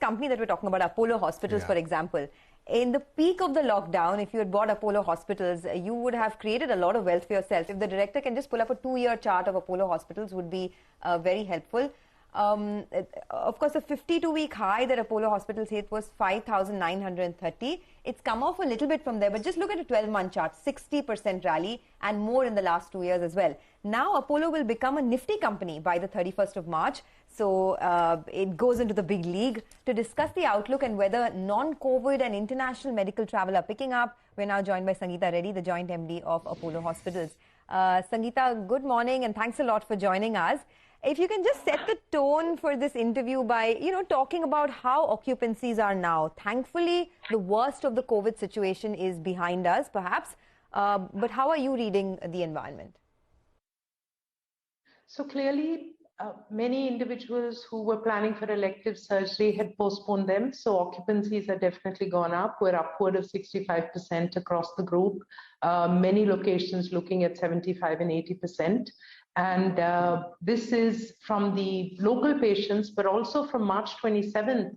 company that we're talking about, Apollo Hospitals, for example, in the peak of the lockdown, if you had bought Apollo Hospitals, you would have created a lot of wealth for yourself. If the director can just pull up a 2-year chart of Apollo Hospitals, would be very helpful. Of course, the 52-week high that Apollo Hospitals hit was 5,930. It's come off a little bit from there, but just look at a 12-month chart, 60% rally and more in the last 2 years as well. Now, Apollo will become a nifty company by the 31st of March. So it goes into the big league. To discuss the outlook and whether non-COVID and international medical travel are picking up, we're now joined by Sangeeta Reddy, the Joint MD of Apollo Hospitals. Sangeeta, good morning and thanks a lot for joining us. If you can just set the tone for this interview by, talking about how occupancies are now. Thankfully, the worst of the COVID situation is behind us, perhaps. But how are you reading the environment? So clearly, many individuals who were planning for elective surgery had postponed them. So occupancies have definitely gone up. We're upward of 65% across the group. Many locations looking at 75 and 80%. And this is from the local patients, but also from March 27th,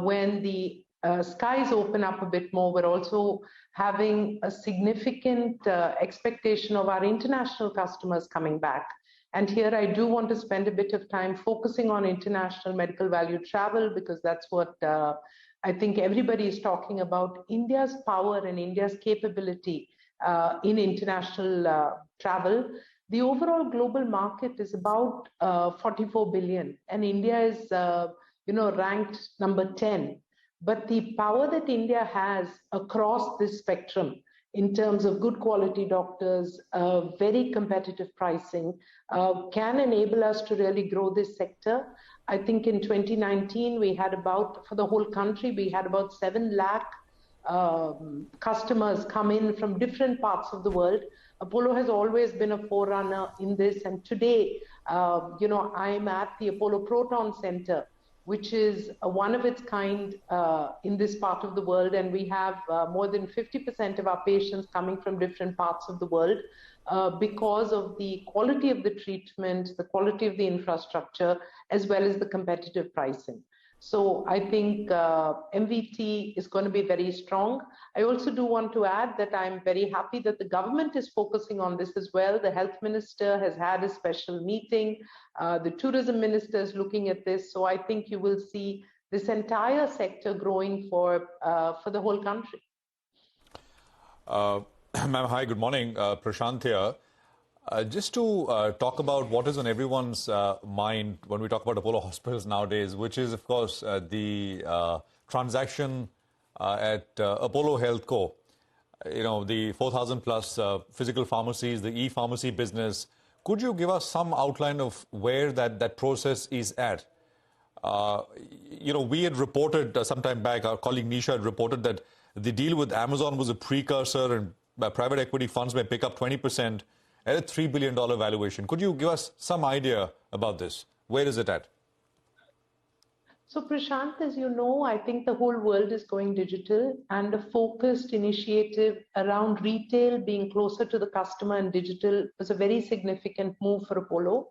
when the skies open up a bit more. We're also having a significant expectation of our international customers coming back. And here I do want to spend a bit of time focusing on international medical value travel, because that's what I think everybody is talking about. India's power and India's capability in international travel. The overall global market is about 44 billion, and India is, ranked number 10. But the power that India has across this spectrum, in terms of good quality doctors, very competitive pricing, can enable us to really grow this sector. I think in 2019, we had about, for the whole country, we had about 7 lakh customers come in from different parts of the world. Apollo has always been a forerunner in this, and today, I'm at the Apollo Proton Center, which is one of its kind in this part of the world, and we have more than 50% of our patients coming from different parts of the world because of the quality of the treatment, the quality of the infrastructure, as well as the competitive pricing. So I think MVT is going to be very strong. I also do want to add that I'm very happy that the government is focusing on this as well. The health minister has had a special meeting. The tourism minister is looking at this. So I think you will see this entire sector growing for the whole country. Ma'am, hi, good morning. Prashant here. Just to talk about what is on everyone's mind when we talk about Apollo Hospitals nowadays, which is, of course, the transaction at Apollo Health Co. The 4,000 plus physical pharmacies, the e-pharmacy business. Could you give us some outline of where that process is at? We had reported some time back, our colleague Nisha had reported that the deal with Amazon was a precursor and private equity funds may pick up 20%. At a $3 billion valuation. Could you give us some idea about this? Where is it at? So Prashant, as you know, I think the whole world is going digital, and a focused initiative around retail being closer to the customer and digital was a very significant move for Apollo.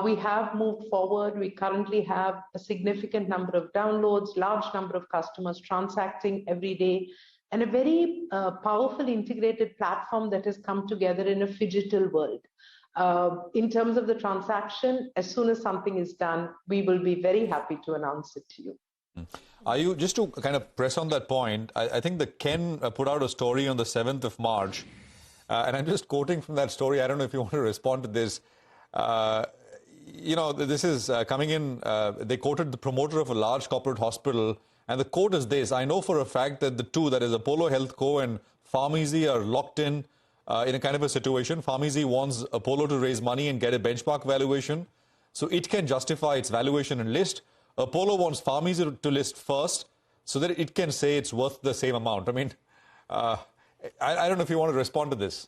We have moved forward. We currently have a significant number of downloads, large number of customers transacting every day, and a very powerful integrated platform that has come together in a phygital world. In terms of the transaction, as soon as something is done, we will be very happy to announce it to you. Are you, just to kind of press on that point, I think the Ken put out a story on the 7th of March, and I'm just quoting from that story. I don't know if you want to respond to this. This is coming in, they quoted the promoter of a large corporate hospital. And the quote is this: I know for a fact that the two, that is Apollo Health Co. and PharmEasy, are locked in a kind of a situation. PharmEasy wants Apollo to raise money and get a benchmark valuation so it can justify its valuation and list. Apollo wants PharmEasy to list first so that it can say it's worth the same amount. I mean, I don't know if you want to respond to this.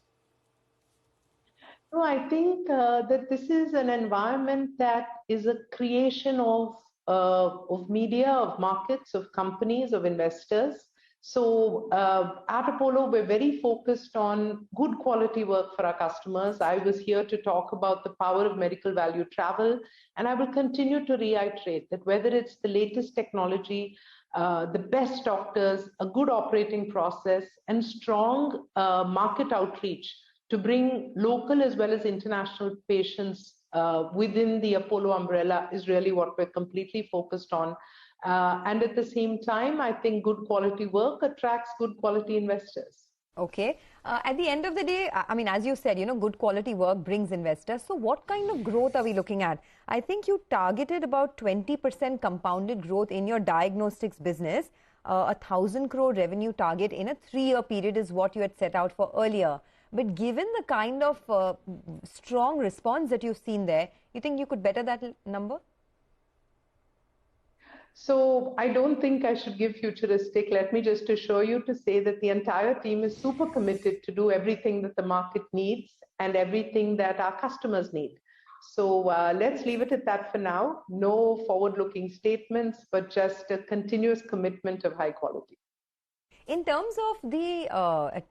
No, I think that this is an environment that is a creation of media, of markets, of companies, of investors. So at Apollo, we're very focused on good quality work for our customers. I was here to talk about the power of medical value travel, and I will continue to reiterate that whether it's the latest technology, the best doctors, a good operating process, and strong market outreach to bring local as well as international patients within the Apollo umbrella is really what we're completely focused on. And at the same time, I think good quality work attracts good quality investors. Okay. At the end of the day, I mean, as you said, good quality work brings investors. So what kind of growth are we looking at? I think you targeted about 20% compounded growth in your diagnostics business. 1,000 crore revenue target in a 3-year period is what you had set out for earlier. But given the kind of strong response that you've seen there, you think you could better that number? So I don't think I should give futuristic. Let me just assure you to say that the entire team is super committed to do everything that the market needs and everything that our customers need. So let's leave it at that for now. No forward-looking statements, but just a continuous commitment of high quality. In terms of the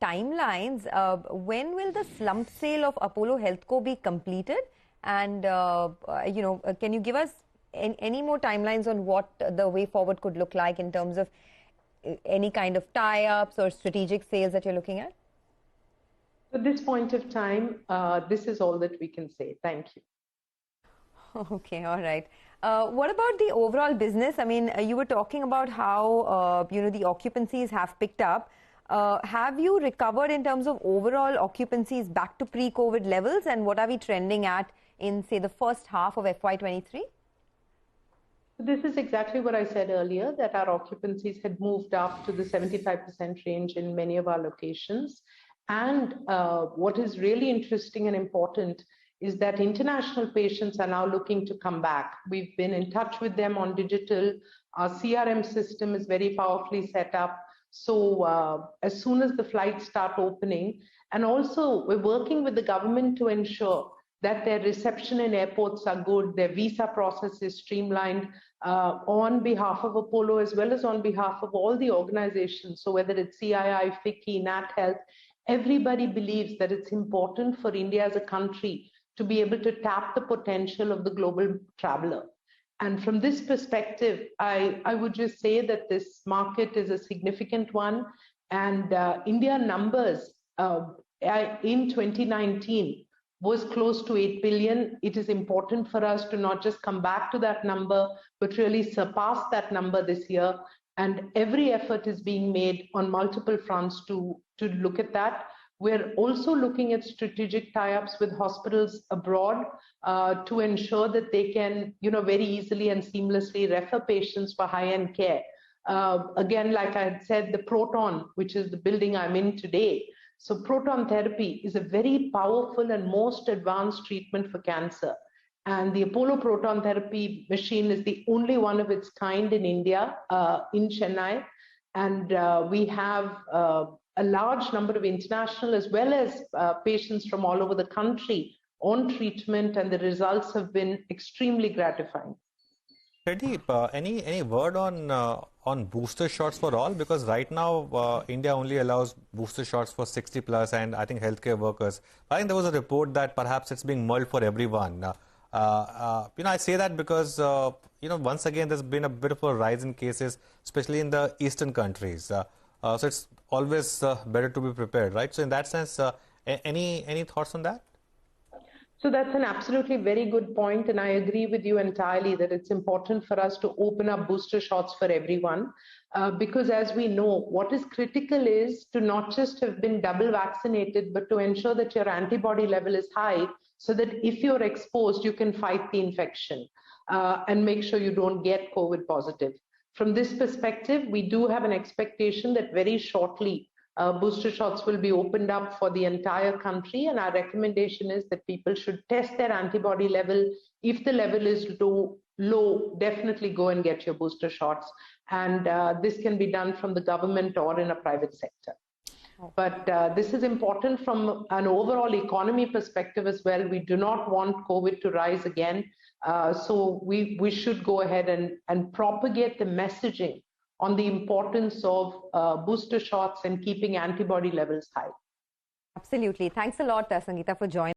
timelines, when will the slump sale of Apollo HealthCo be completed? And, can you give us any more timelines on what the way forward could look like in terms of any kind of tie-ups or strategic sales that you're looking at? At this point of time, this is all that we can say. Thank you. Okay, all right. What about the overall business? I mean, you were talking about how, the occupancies have picked up. Have you recovered in terms of overall occupancies back to pre-COVID levels? And what are we trending at in, say, the first half of FY23? This is exactly what I said earlier, that our occupancies had moved up to the 75% range in many of our locations. And what is really interesting and important is that international patients are now looking to come back. We've been in touch with them on digital. Our CRM system is very powerfully set up. So as soon as the flights start opening, and also we're working with the government to ensure that their reception in airports are good, their visa process is streamlined on behalf of Apollo as well as on behalf of all the organizations. So whether it's CII, FICCI, Nat Health, everybody believes that it's important for India as a country to be able to tap the potential of the global traveler. And from this perspective, I would just say that this market is a significant one. And India numbers in 2019 was close to 8 billion. It is important for us to not just come back to that number, but really surpass that number this year. And every effort is being made on multiple fronts to look at that. We're also looking at strategic tie-ups with hospitals abroad to ensure that they can, very easily and seamlessly refer patients for high-end care. Again, like I had said, the Proton, which is the building I'm in today. So proton therapy is a very powerful and most advanced treatment for cancer. And the Apollo proton therapy machine is the only one of its kind in India, in Chennai. And we have a large number of international as well as patients from all over the country on treatment, and the results have been extremely gratifying. Pradeep, any word on booster shots for all? Because right now, India only allows booster shots for 60 plus and I think healthcare workers. I think there was a report that perhaps it's being mulled for everyone. I say that because, once again, there's been a bit of a rise in cases, especially in the eastern countries. So it's always better to be prepared, right? So in that sense, any thoughts on that? So that's an absolutely very good point, and I agree with you entirely that it's important for us to open up booster shots for everyone, because as we know, what is critical is to not just have been double vaccinated, but to ensure that your antibody level is high so that if you're exposed, you can fight the infection and make sure you don't get COVID positive. From this perspective, we do have an expectation that very shortly booster shots will be opened up for the entire country, and our recommendation is that people should test their antibody level. If the level is low, definitely go and get your booster shots, and this can be done from the government or in a private sector. But this is important from an overall economy perspective as well. We do not want COVID to rise again, so we should go ahead and propagate the messaging on the importance of booster shots and keeping antibody levels high. Absolutely. Thanks a lot, Sangeeta, for joining.